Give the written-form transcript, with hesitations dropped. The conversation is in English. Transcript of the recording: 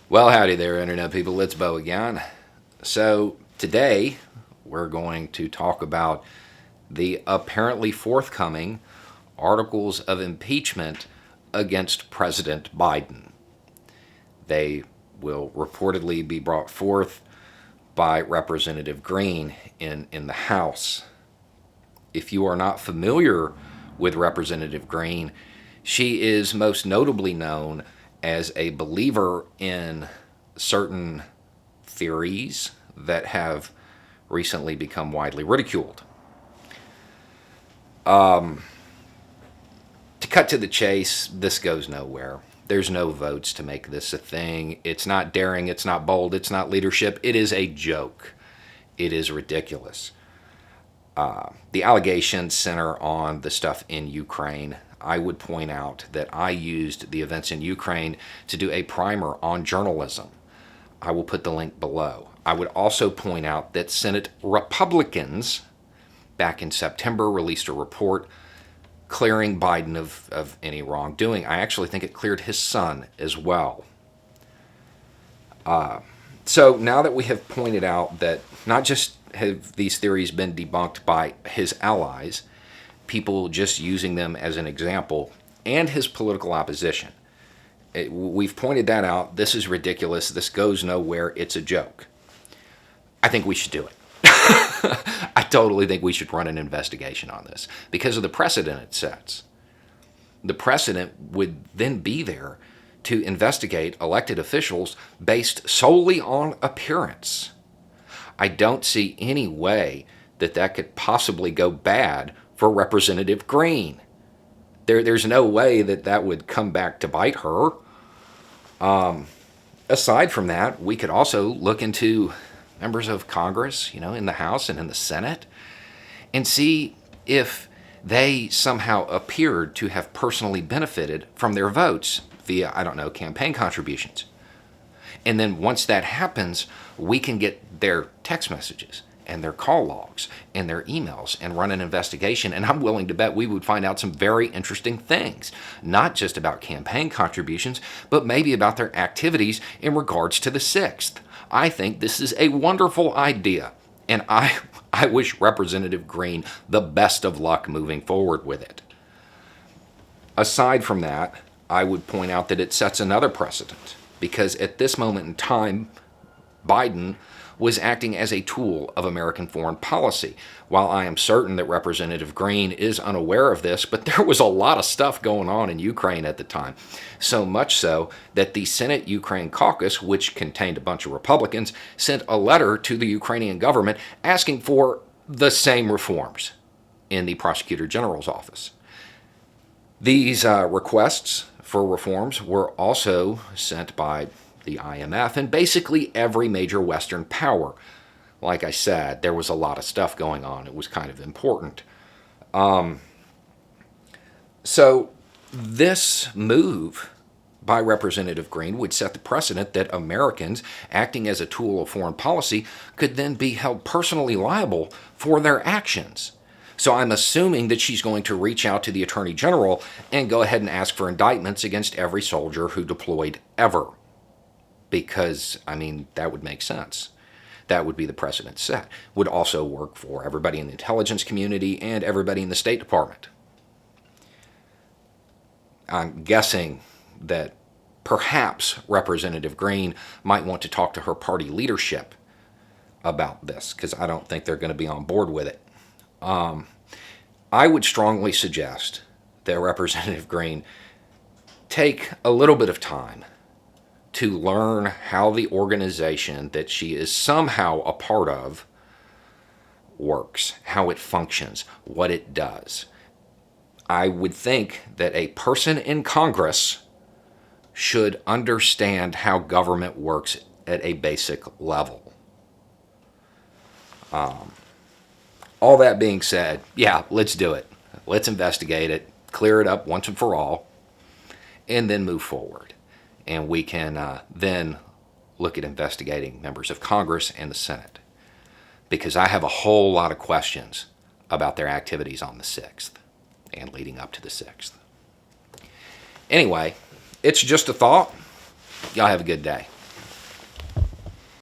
Well, howdy there, Internet people. It's Bo again. So, today we're going to talk about the apparently forthcoming articles of impeachment against President Biden. They will reportedly be brought forth by Representative Greene in the House. If you are not familiar with Representative Greene, she is most notably known as a believer in certain theories that have recently become widely ridiculed. To cut to the chase, this goes nowhere. There's no votes to make this a thing. It's not daring, it's not bold, it's not leadership. It is a joke. It is ridiculous. The allegations center on the stuff in Ukraine. I would point out that I used the events in Ukraine to do a primer on journalism. I will put the link below. I would also point out that Senate Republicans back in September released a report clearing Biden of any wrongdoing. I actually think it cleared his son as well. So now that we have pointed out that not just have these theories been debunked by his allies, people just using them as an example, and his political opposition. We've pointed that out. This is ridiculous. This goes nowhere. It's a joke. I think we should do it. I totally think we should run an investigation on this because of the precedent it sets. The precedent would then be there to investigate elected officials based solely on appearance. I don't see any way that that could possibly go bad for Representative Greene. There's no way that that would come back to bite her. Aside from that, we could also look into members of Congress, in the House and in the Senate, and see if they somehow appeared to have personally benefited from their votes via, campaign contributions. And then once that happens, we can get their text messages and their call logs and their emails and run an investigation. And I'm willing to bet we would find out some very interesting things, not just about campaign contributions, but maybe about their activities in regards to the 6th. I think this is a wonderful idea, and I wish Representative Greene the best of luck moving forward with it. Aside from that, I would point out that it sets another precedent, because at this moment in time, Biden was acting as a tool of American foreign policy. While I am certain that Representative Greene is unaware of this, but there was a lot of stuff going on in Ukraine at the time. So much so that the Senate Ukraine caucus, which contained a bunch of Republicans, sent a letter to the Ukrainian government asking for the same reforms in the Prosecutor General's office. These requests for reforms were also sent by the IMF and basically every major Western power. Like I said, there was a lot of stuff going on. It was kind of important. So this move by Representative Greene would set the precedent that Americans acting as a tool of foreign policy could then be held personally liable for their actions. So I'm assuming that she's going to reach out to the Attorney General and go ahead and ask for indictments against every soldier who deployed ever. Because, that would make sense. That would be the precedent set. Would also work for everybody in the intelligence community and everybody in the State Department. I'm guessing that perhaps Representative Greene might want to talk to her party leadership about this, because I don't think they're going to be on board with it. I would strongly suggest that Representative Greene take a little bit of time to learn how the organization that she is somehow a part of works, how it functions, what it does. I would think that a person in Congress should understand how government works at a basic level. All that being said, yeah, let's do it. Let's investigate it, clear it up once and for all, and then move forward. And we can then look at investigating members of Congress and the Senate. Because I have a whole lot of questions about their activities on the 6th and leading up to the 6th. Anyway, it's just a thought. Y'all have a good day.